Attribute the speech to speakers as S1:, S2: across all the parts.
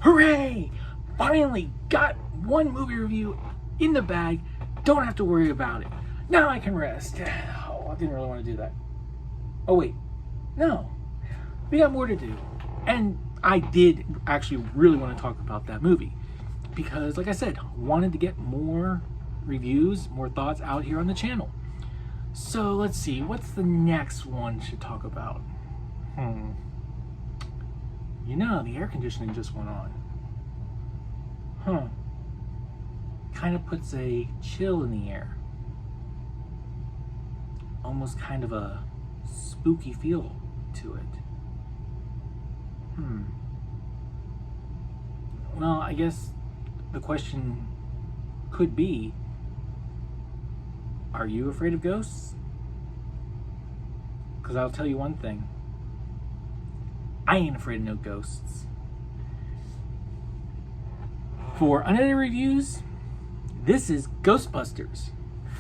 S1: Hooray! Finally got one movie review in the bag. Don't have to worry about it. Now I can rest. Oh, I didn't really want to do that. Oh wait, no. We got more to do. And I did actually really want to talk about that movie. Because, like I said, wanted to get more reviews, more thoughts out here on the channel. So let's see, what's the next one to talk about? You know, the air conditioning just went on. Kind of puts a chill in the air. Almost kind of a spooky feel to it. Well, I guess the question could be, are you afraid of ghosts? Because I'll tell you one thing. I ain't afraid of no ghosts. For Unedited Reviews, this is Ghostbusters,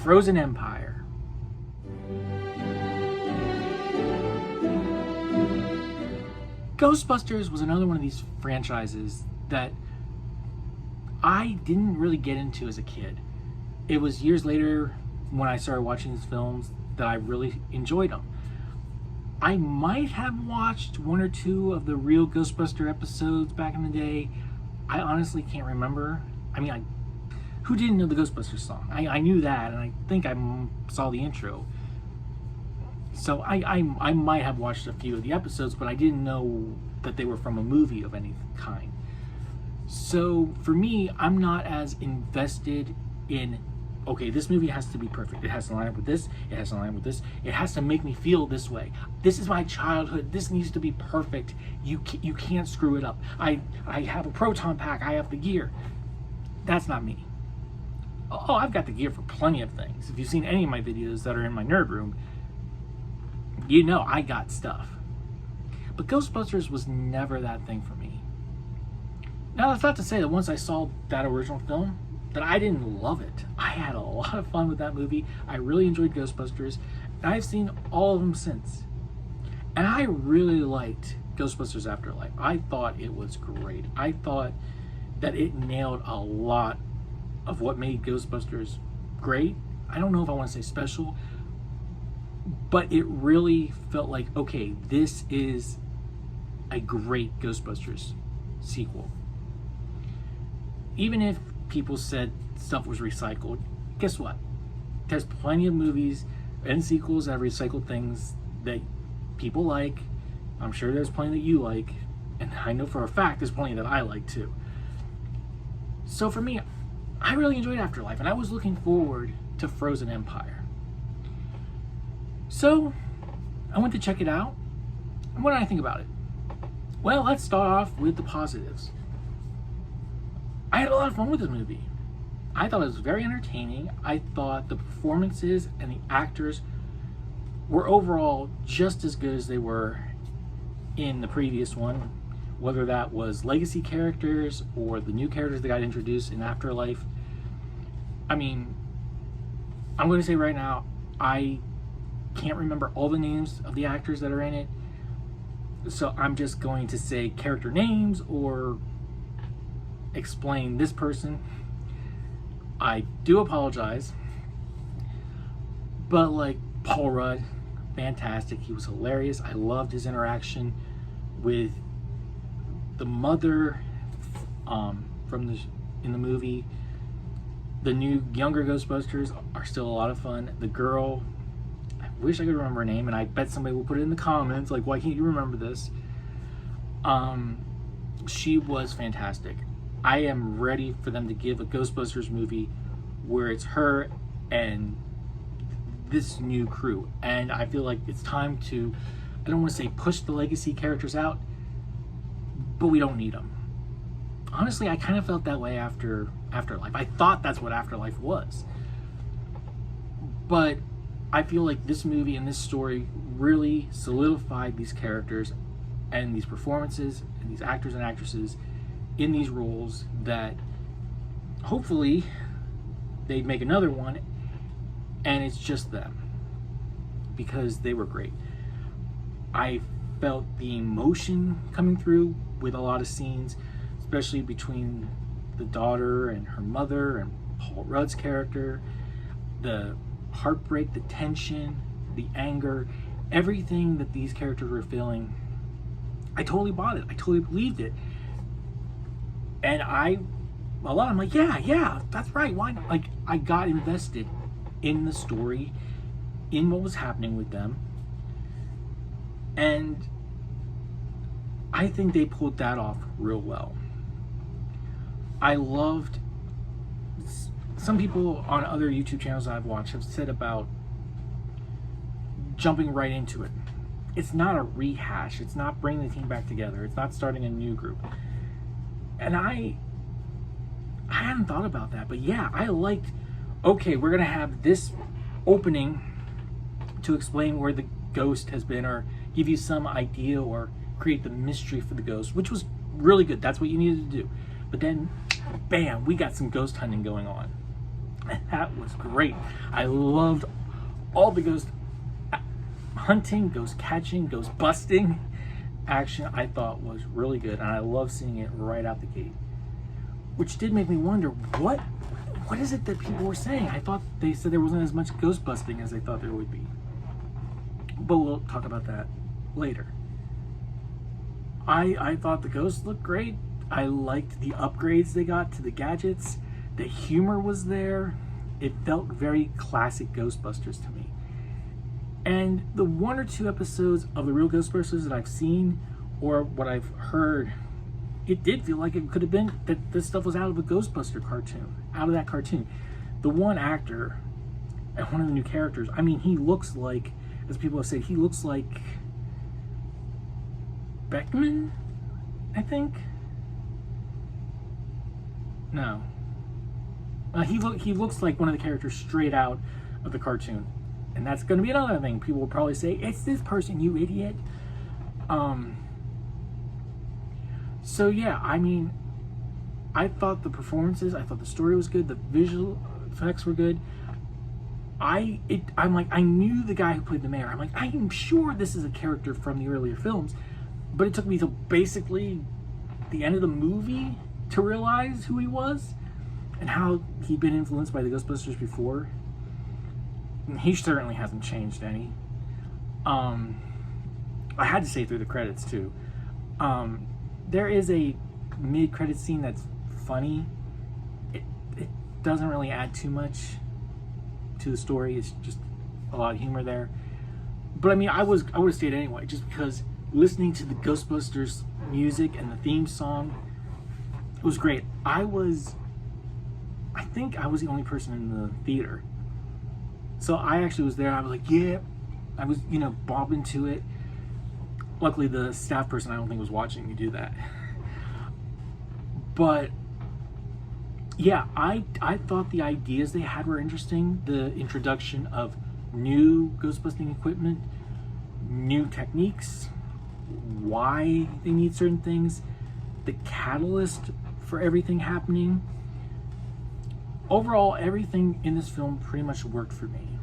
S1: Frozen Empire. Ghostbusters was another one of these franchises that I didn't really get into as a kid. It was years later when I started watching these films that I really enjoyed them. I might have watched one or two of the real Ghostbuster episodes back in the day. I honestly can't remember. I mean, who didn't know the Ghostbusters song? I knew that, and I think I saw the intro. So I might have watched a few of the episodes, but I didn't know that they were from a movie of any kind. So for me, I'm not as invested in, okay, this movie has to be perfect. It has to line up with this. It has to line up with this. It has to make me feel this way. This is my childhood. This needs to be perfect. You can't screw it up. I have a proton pack. I have the gear. That's not me. Oh, I've got the gear for plenty of things. If you've seen any of my videos that are in my nerd room, you know I got stuff. But Ghostbusters was never that thing for me. Now, that's not to say that once I saw that original film, that I didn't love it. I had a lot of fun with that movie. I really enjoyed Ghostbusters, and I've seen all of them since. And I really liked Ghostbusters Afterlife. I thought it was great. I thought that it nailed a lot of what made Ghostbusters great. I don't know if I want to say special, but it really felt like, okay, this is a great Ghostbusters sequel. Even if people said stuff was recycled, guess what? There's plenty of movies and sequels that have recycled things that people like. I'm sure there's plenty that you like, and I know for a fact there's plenty that I like too. So for me, I really enjoyed Afterlife, and I was looking forward to Frozen Empire. So I went to check it out, and what did I think about it? Well, let's start off with the positives. I had a lot of fun with this movie. I thought it was very entertaining. I thought the performances and the actors were overall just as good as they were in the previous one, whether that was legacy characters or the new characters that got introduced in Afterlife. I mean, I'm going to say right now, I can't remember all the names of the actors that are in it, so I'm just going to say character names or explain this person. I do apologize, but like Paul Rudd, fantastic. He was hilarious. I loved his interaction with the mother in the movie. The new younger Ghostbusters are still a lot of fun. The girl, I wish I could remember her name, and I bet somebody will put it in the comments, like, why can't you remember this? She was fantastic. I am ready for them to give a Ghostbusters movie where it's her and this new crew. And I feel like it's time to, I don't want to say push the legacy characters out, but we don't need them. Honestly, I kind of felt that way after Afterlife. I thought that's what Afterlife was. But I feel like this movie and this story really solidified these characters and these performances and these actors and actresses in these roles, that hopefully they'd make another one and it's just them, because they were great. I felt the emotion coming through with a lot of scenes. especially between the daughter and her mother and Paul Rudd's character, the heartbreak, the tension, the anger, everything that these characters were feeling, I totally bought it. I totally believed it. And I'm like, yeah, that's right. Why not? Like, I got invested in the story, in what was happening with them. And I think they pulled that off real well. I loved, some people on other YouTube channels I've watched have said about jumping right into it. It's not a rehash. It's not bringing the team back together. It's not starting a new group. And I hadn't thought about that, but yeah, I liked, okay, we're gonna have this opening to explain where the ghost has been, or give you some idea, or create the mystery for the ghost, which was really good. That's what you needed to do. But then, bam, we got some ghost hunting going on. And that was great. I loved all the ghost hunting, ghost catching, ghost busting action. I thought was really good, and I love seeing it right out the gate. Which did make me wonder, what is it that people were saying? I thought they said there wasn't as much ghost busting as they thought there would be. But we'll talk about that later. I thought the ghosts looked great. I liked the upgrades they got to the gadgets. The humor was there. It felt very classic Ghostbusters to me. And the 1 or 2 episodes of the real Ghostbusters that I've seen, or what I've heard, it did feel like it could have been that this stuff was out of a Ghostbuster cartoon, out of that cartoon. The one actor and one of the new characters, I mean, he looks like, as people have said, he looks like Beckman, I think. No. He looks like one of the characters straight out of the cartoon. And that's going to be another thing. People will probably say, it's this person, you idiot. So yeah, I mean, I thought the performances, I thought the story was good, the visual effects were good. I'm like, I knew the guy who played the mayor. I'm like, I am sure this is a character from the earlier films. But it took me till basically the end of the movie to realize who he was and how he'd been influenced by the Ghostbusters before. And he certainly hasn't changed any. I had to say through the credits too. There is a mid-credit scene that's funny. It doesn't really add too much to the story. It's just a lot of humor there. But I mean, I would have stayed anyway, just because listening to the Ghostbusters music and the theme song, it was great. I think I was the only person in the theater. So I actually was there. I was like, yeah. I was, bobbing to it. Luckily, the staff person I don't think was watching me do that. But yeah, I thought the ideas they had were interesting. The introduction of new ghostbusting equipment, new techniques, why they need certain things, the catalyst for everything happening. Overall, everything in this film pretty much worked for me.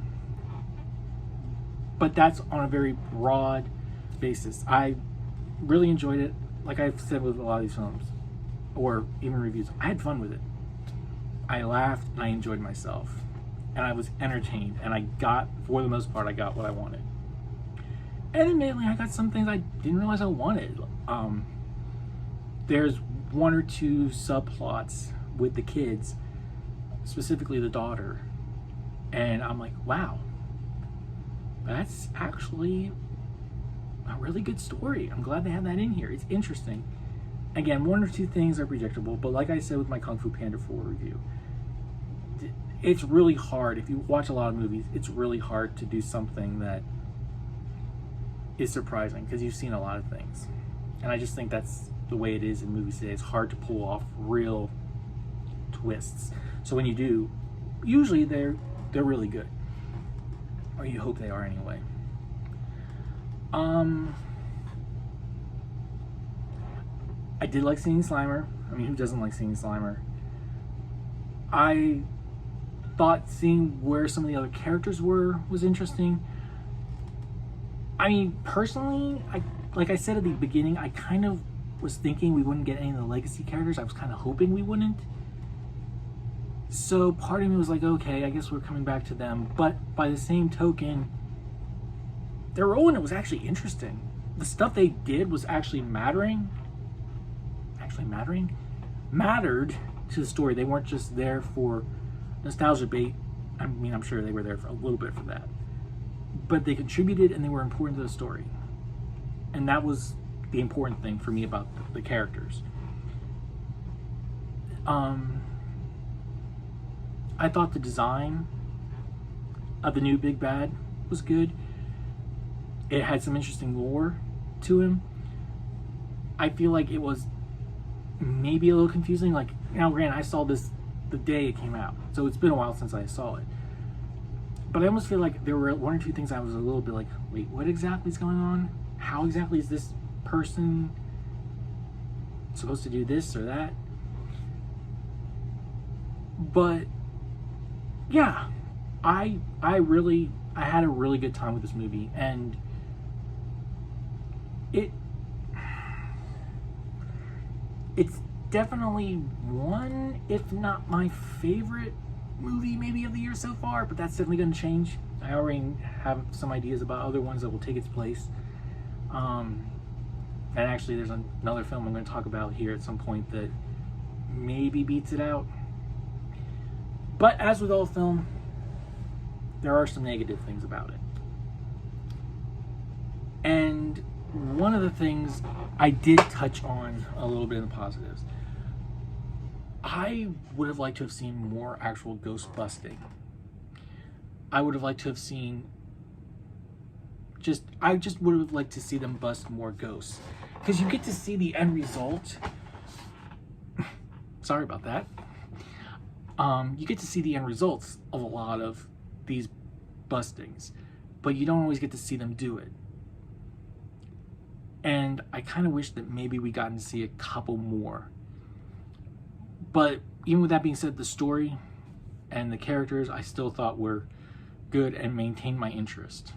S1: But that's on a very broad basis. I really enjoyed it. Like I've said with a lot of these films, or even reviews, I had fun with it. I laughed and I enjoyed myself. And I was entertained. And I got, for the most part, I got what I wanted. And admittedly, I got some things I didn't realize I wanted. There's 1 or 2 subplots with the kids, specifically the daughter. And I'm like, wow, that's actually a really good story. I'm glad they have that in here. It's interesting. Again, 1 or 2 things are predictable, but like I said with my Kung Fu Panda 4 review, it's really hard. If you watch a lot of movies, it's really hard to do something that is surprising because you've seen a lot of things. And I just think that's the way it is in movies today. It's hard to pull off real twists. So when you do, usually they're really good. Or you hope they are anyway. I did like seeing Slimer. I mean, who doesn't like seeing Slimer? I thought seeing where some of the other characters were was interesting. I mean, personally, like I said at the beginning, I kind of was thinking we wouldn't get any of the legacy characters. I was kind of hoping we wouldn't. So part of me was like, okay, I guess we're coming back to them. But by the same token, their role in it was actually interesting. The stuff they did was actually mattered to the story. They weren't just there for nostalgia bait. I mean, I'm sure they were there for a little bit for that. But they contributed and they were important to the story. And that was the important thing for me about the characters. I thought the design of the new Big Bad was good. It had some interesting lore to him. I feel like it was maybe a little confusing. Like, now granted, I saw this the day it came out, so it's been a while since I saw it. But I almost feel like there were one or two things I was a little bit like, wait, what exactly is going on? How exactly is this person supposed to do this or that? But yeah, I had a really good time with this movie, and it's definitely one, if not my favorite movie maybe of the year so far, but that's definitely going to change. I already have some ideas about other ones that will take its place. And actually there's another film I'm going to talk about here at some point that maybe beats it out. But as with all film, there are some negative things about it. And one of the things I did touch on a little bit in the positives, I would have liked to have seen more actual ghost busting. I would have liked to have seen I just would have liked to see them bust more ghosts. Because you get to see the end result. Sorry about that. You get to see the end results of a lot of these bustings, but you don't always get to see them do it. And I kind of wish that maybe we gotten to see a couple more. But even with that being said, the story and the characters I still thought were good and maintained my interest.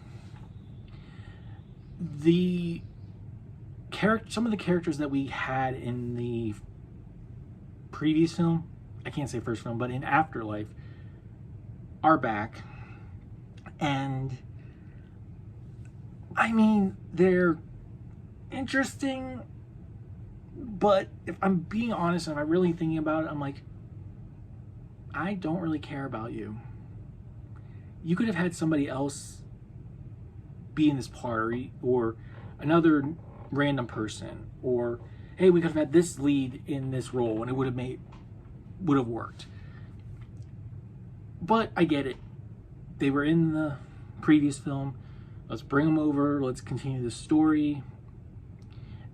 S1: Some of the characters that we had in the previous film, I can't say first film, but in Afterlife, are back. And I mean, they're interesting, but if I'm being honest and I'm really thinking about it, I'm like, I don't really care about you. You could have had somebody else be in this party, or another random person, or hey, we could have had this lead in this role and it would have worked. But I get it. They were in the previous film. Let's bring them over. Let's continue the story.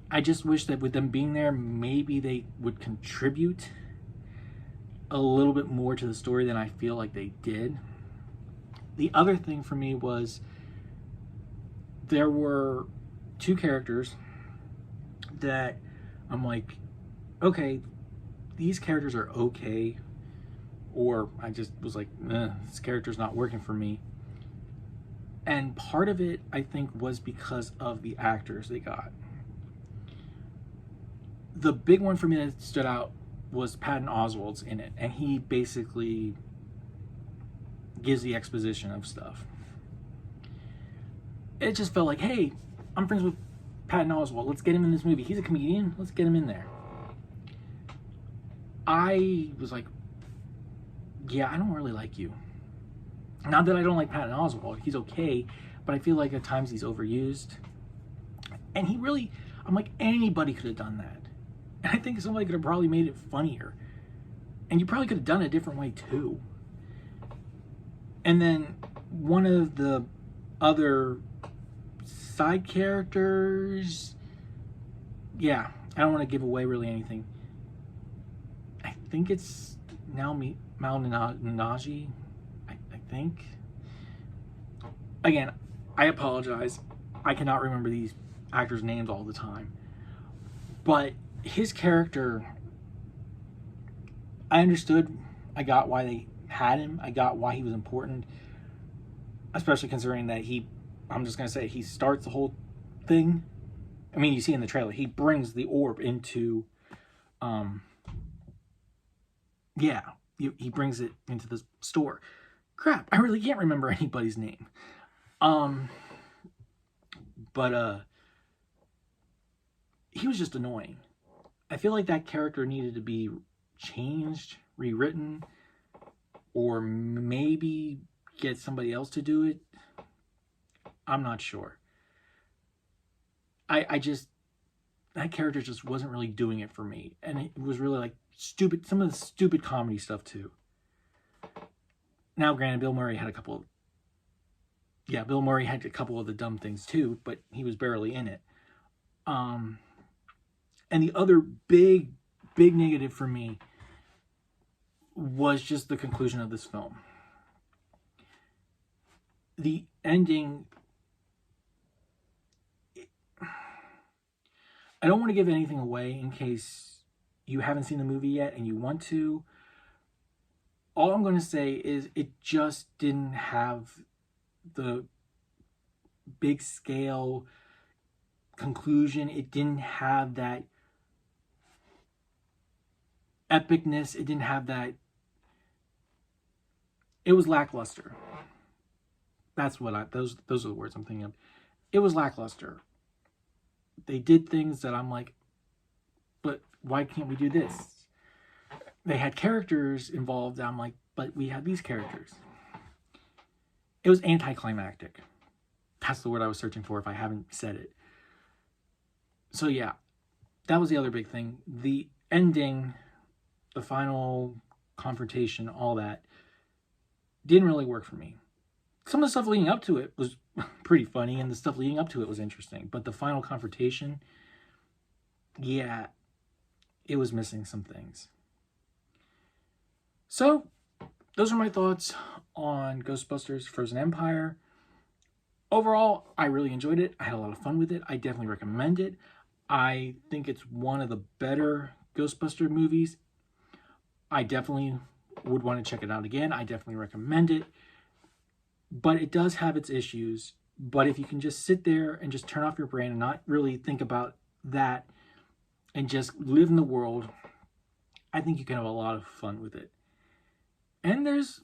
S1: I just wish that with them being there, maybe they would contribute a little bit more to the story than I feel like they did. The other thing for me was there were two characters that I'm like, okay, these characters are okay, or I just was like, this character's not working for me. And part of it, I think, was because of the actors they got. The big one for me that stood out was Patton Oswalt's in it, and he basically gives the exposition of stuff. It just felt like, hey, I'm friends with Patton Oswalt. Let's get him in this movie. He's a comedian. Let's get him in there. I was like, yeah, I don't really like you. Not that I don't like Patton Oswalt. He's okay, but I feel like at times he's overused. And I'm like, anybody could have done that. And I think somebody could have probably made it funnier. And you probably could have done it a different way too. And then one of the other side characters, yeah, I don't want to give away really anything. I think it's Malninaji, I think. Again, I apologize. I cannot remember these actors' names all the time. But his character, I understood. I got why they had him. I got why he was important. Especially considering that he starts the whole thing. I mean, you see in the trailer, he brings the orb into, um, yeah, he brings it into the store. Crap, I really can't remember anybody's name. But he was just annoying. I feel like that character needed to be changed, rewritten, or maybe get somebody else to do it. I'm not sure. I just, that character just wasn't really doing it for me. And it was really like stupid, some of the stupid comedy stuff too. Now, granted, Bill Murray had a couple of the dumb things too, but he was barely in it. And the other big negative for me was just the conclusion of this film. The ending, I don't want to give anything away in case you haven't seen the movie yet and you want to. All I'm going to say is it just didn't have the big scale conclusion. It didn't have that epicness. It didn't have that. It was lackluster. That's what those are the words I'm thinking of. It was lackluster. They did things that I'm like, but why can't we do this? They had characters involved. I'm like, but we had these characters. It was anticlimactic. That's the word I was searching for if I haven't said it. So yeah, that was the other big thing. The ending, the final confrontation, all that, didn't really work for me. Some of the stuff leading up to it was pretty funny, and the stuff leading up to it was interesting. But the final confrontation, yeah, it was missing some things. So, those are my thoughts on Ghostbusters Frozen Empire. Overall, I really enjoyed it. I had a lot of fun with it. I definitely recommend it. I think it's one of the better Ghostbuster movies. I definitely would want to check it out again. I definitely recommend it. But it does have its issues. But if you can just sit there and just turn off your brain and not really think about that and just live in the world, I think you can have a lot of fun with it. And there's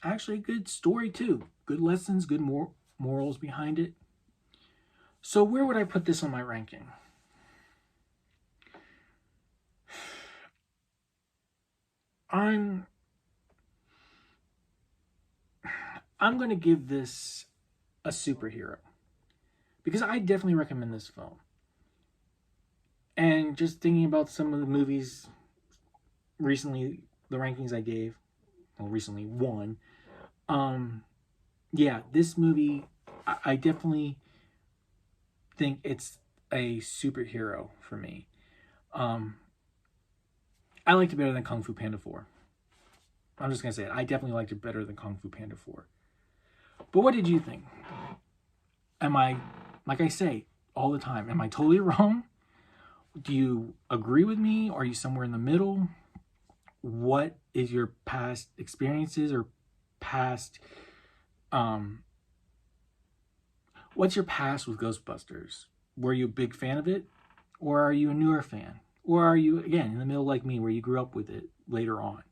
S1: actually a good story too. Good lessons, good morals behind it. So where would I put this on my ranking? I'm going to give this a superhero because I definitely recommend this film. And just thinking about some of the movies recently, the rankings I gave, well, recently one, yeah, this movie, I definitely think it's a superhero for me. I liked it better than Kung Fu Panda 4. I'm just going to say it. I definitely liked it better than Kung Fu Panda 4. But what did you think? Am I, like I say all the time, am I totally wrong? Do you agree with me? Are you somewhere in the middle? What is your past experiences or past, what's your past with Ghostbusters? Were you a big fan of it? Or are you a newer fan? Or are you, again, in the middle like me where you grew up with it later on?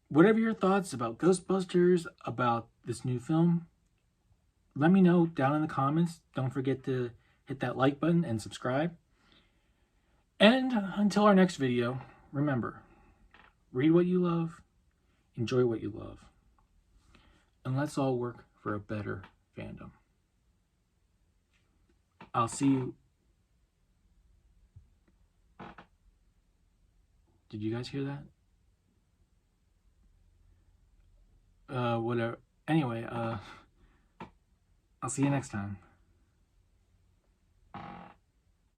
S1: Whatever your thoughts about Ghostbusters, about this new film, let me know down in the comments. Don't forget to hit that like button and subscribe. And until our next video, remember, read what you love, enjoy what you love, and let's all work for a better fandom. I'll see you. Did you guys hear that? Whatever. Anyway, I'll see you next time.